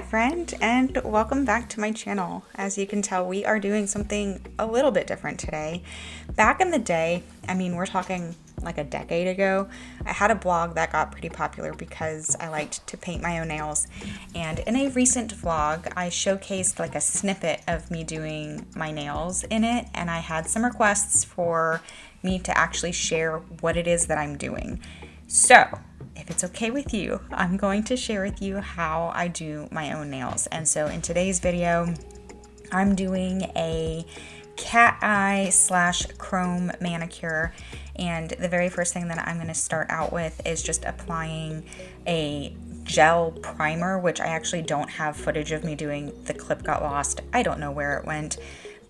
friend, and welcome back to my channel. As you can tell, we are doing something a little bit different today. Back in the day, we're talking like a decade ago, I had a blog that got pretty popular because I liked to paint my own nails. And in a recent vlog, I showcased like a snippet of me doing my nails in it, and I had some requests for me to actually share what it is that I'm doing. So, if it's okay with you, I'm going to share with you how I do my own nails. And so in today's video, I'm doing a cat eye / chrome manicure. And the very first thing that I'm going to start out with is just applying a gel primer, which I actually don't have footage of me doing. The clip got lost. I don't know where it went.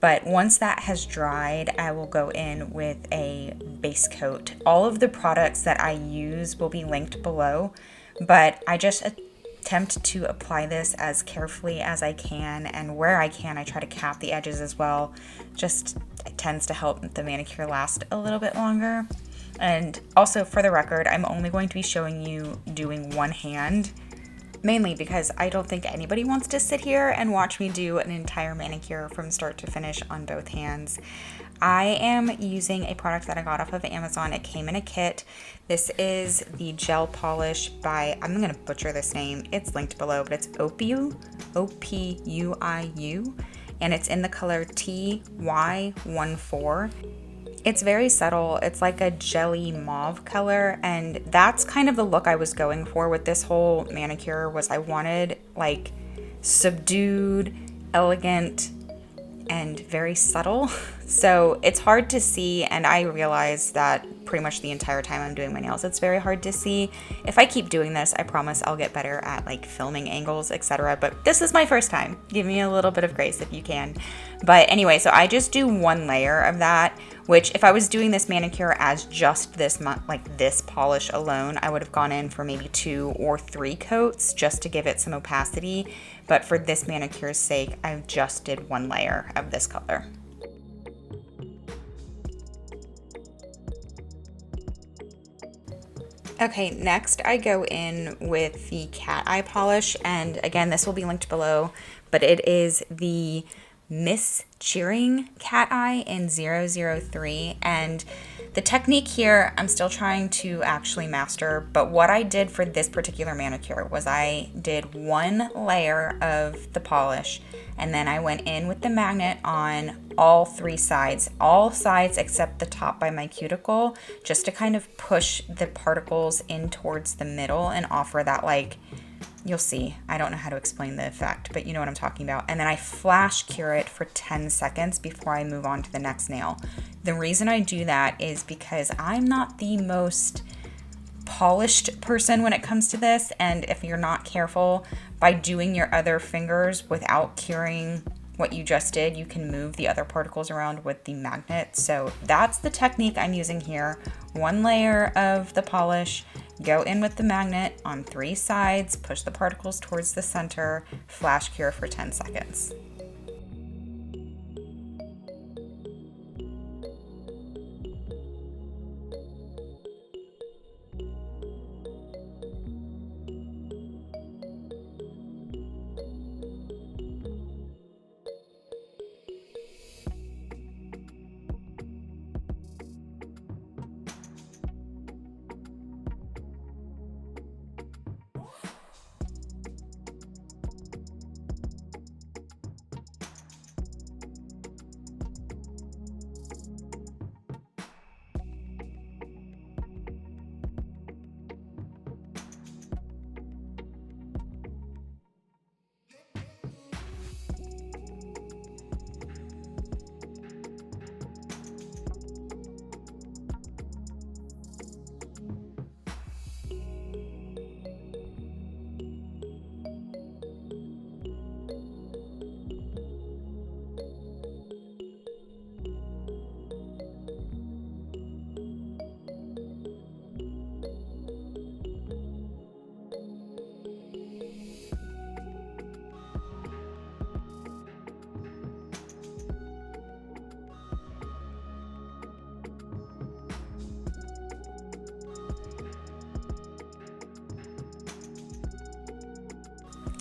But once that has dried, I will go in with a base coat. All of the products that I use will be linked below, but I just attempt to apply this as carefully as I can, and where I can, I try to cap the edges as well. Just it tends to help the manicure last a little bit longer. And also, for the record, I'm only going to be showing you doing one hand, mainly because I don't think anybody wants to sit here and watch me do an entire manicure from start to finish on both hands. I am using a product that I got off of Amazon. It came in a kit. This is the gel polish by, I'm going to butcher this name. It's linked below, but it's Opuiu, O-P-U-I-U, and it's in the color TY14. It's very subtle. It's like a jelly mauve color, and that's kind of the look I was going for with this whole manicure. Was I wanted like subdued, elegant, and very subtle. So it's hard to see, and I realized that pretty much the entire time I'm doing my nails. It's very hard to see. If I keep doing this, I promise I'll get better at like filming angles, etc. But this is my first time. Give me a little bit of grace if you can. But anyway, so I just do one layer of that, which if I was doing this manicure as just this polish alone, I would have gone in for maybe 2 or 3 coats just to give it some opacity. But for this manicure's sake, I just did one layer of this color. Okay, next I go in with the cat eye polish, and again, this will be linked below, but it is the Miss Cheering cat eye in 003, and the technique here I'm still trying to actually master, but what I did for this particular manicure was I did one layer of the polish, and then I went in with the magnet on all 3 sides, all sides except the top by my cuticle, just to kind of push the particles in towards the middle and offer that, like, you'll see, I don't know how to explain the effect, but you know what I'm talking about. And then I flash cure it for 10 seconds before I move on to the next nail. The reason I do that is because I'm not the most polished person when it comes to this, and if you're not careful, by doing your other fingers without curing what you just did, you can move the other particles around with the magnet. So that's the technique I'm using here. One layer of the polish, go in with the magnet on 3 sides, push the particles towards the center, flash cure for 10 seconds.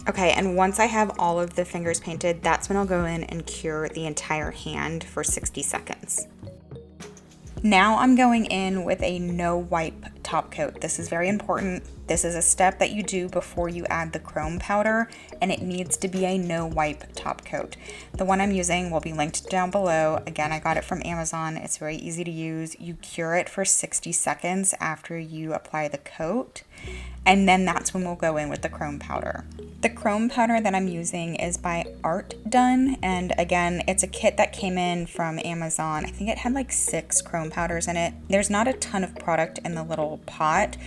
Okay, and once I have all of the fingers painted, that's when I'll go in and cure the entire hand for 60 seconds. Now I'm going in with a no wipe top coat. This is very important. This is a step that you do before you add the chrome powder, and it needs to be a no wipe top coat. The one I'm using will be linked down below. Again, I got it from Amazon. It's very easy to use. You cure it for 60 seconds after you apply the coat, and then that's when we'll go in with the chrome powder. The chrome powder that I'm using is by Art Done, and again, it's a kit that came in from Amazon. I think it had like 6 chrome powders in it. There's not a ton of product in the little pot,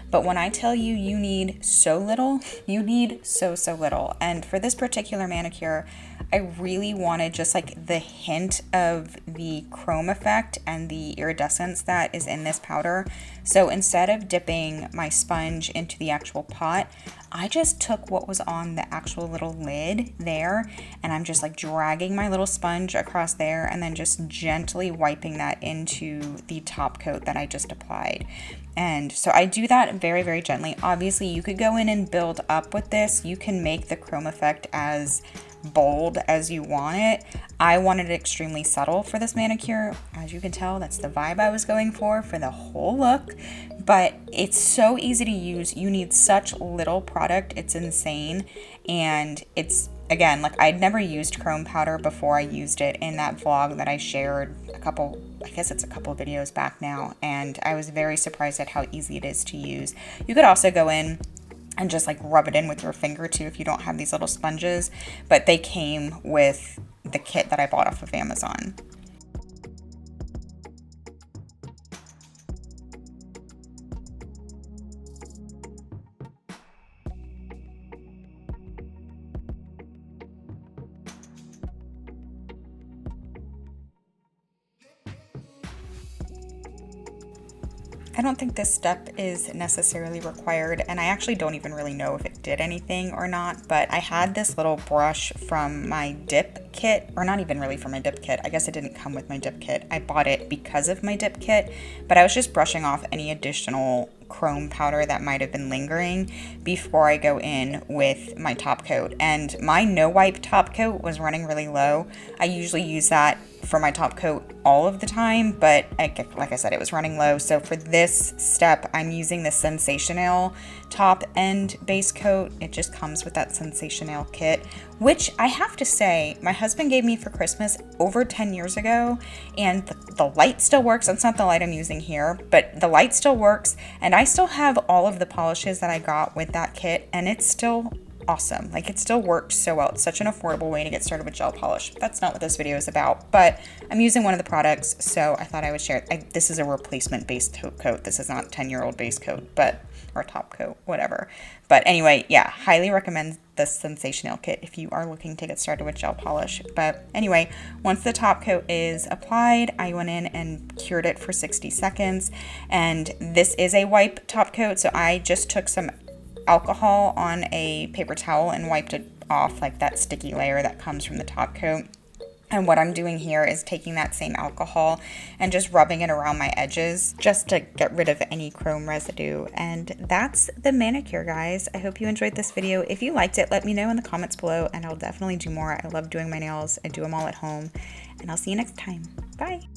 but when I tell you you need so little, you need so little. And for this particular manicure, I really wanted just like the hint of the chrome effect and the iridescence that is in this powder. So instead of dipping my sponge into the actual pot, I just took what was on the actual little lid there, and I'm just like dragging my little sponge across there and then just gently wiping that into the top coat that I just applied. And so I do that very gently. Obviously, you could go in and build up with this. You can make the chrome effect as bold as you want it. I wanted it extremely subtle for this manicure. As you can tell, that's the vibe I was going for the whole look. But it's so easy to use. You need such little product. It's insane. And it's, again, like I'd never used chrome powder before I used it in that vlog that I shared I guess it's a couple of videos back now. And I was very surprised at how easy it is to use. You could also go in and just like rub it in with your finger too if you don't have these little sponges, but they came with the kit that I bought off of Amazon. I don't think this step is necessarily required, and I actually don't even really know if it did anything or not, but I had this little brush from my dip kit, or not even really from my dip kit. I guess it didn't come with my dip kit. I bought it because of my dip kit, but I was just brushing off any additional chrome powder that might have been lingering before I go in with my top coat. And my no wipe top coat was running really low. I usually use that for my top coat all of the time, but like I said, it was running low. So for this step, I'm using the Sensational top end base coat. It just comes with that Sensational kit, which I have to say, my husband gave me for Christmas over 10 years ago, and the light still works. It's not the light I'm using here, but the light still works, and I still have all of the polishes that I got with that kit, and it's still awesome. Like, it still worked so well. It's such an affordable way to get started with gel polish. That's not what this video is about, but I'm using one of the products, so I thought I would share it. This is a replacement base coat. This is not 10-year-old base coat, or top coat, whatever. But anyway, yeah, highly recommend the Sensational kit if you are looking to get started with gel polish. But anyway, once the top coat is applied, I went in and cured it for 60 seconds. And this is a wipe top coat, so I just took some alcohol on a paper towel and wiped it off, like that sticky layer that comes from the top coat. And what I'm doing here is taking that same alcohol and just rubbing it around my edges just to get rid of any chrome residue. And that's the manicure, guys. I hope you enjoyed this video. If you liked it, let me know in the comments below, and I'll definitely do more. I love doing my nails. I do them all at home. And I'll see you next time. Bye.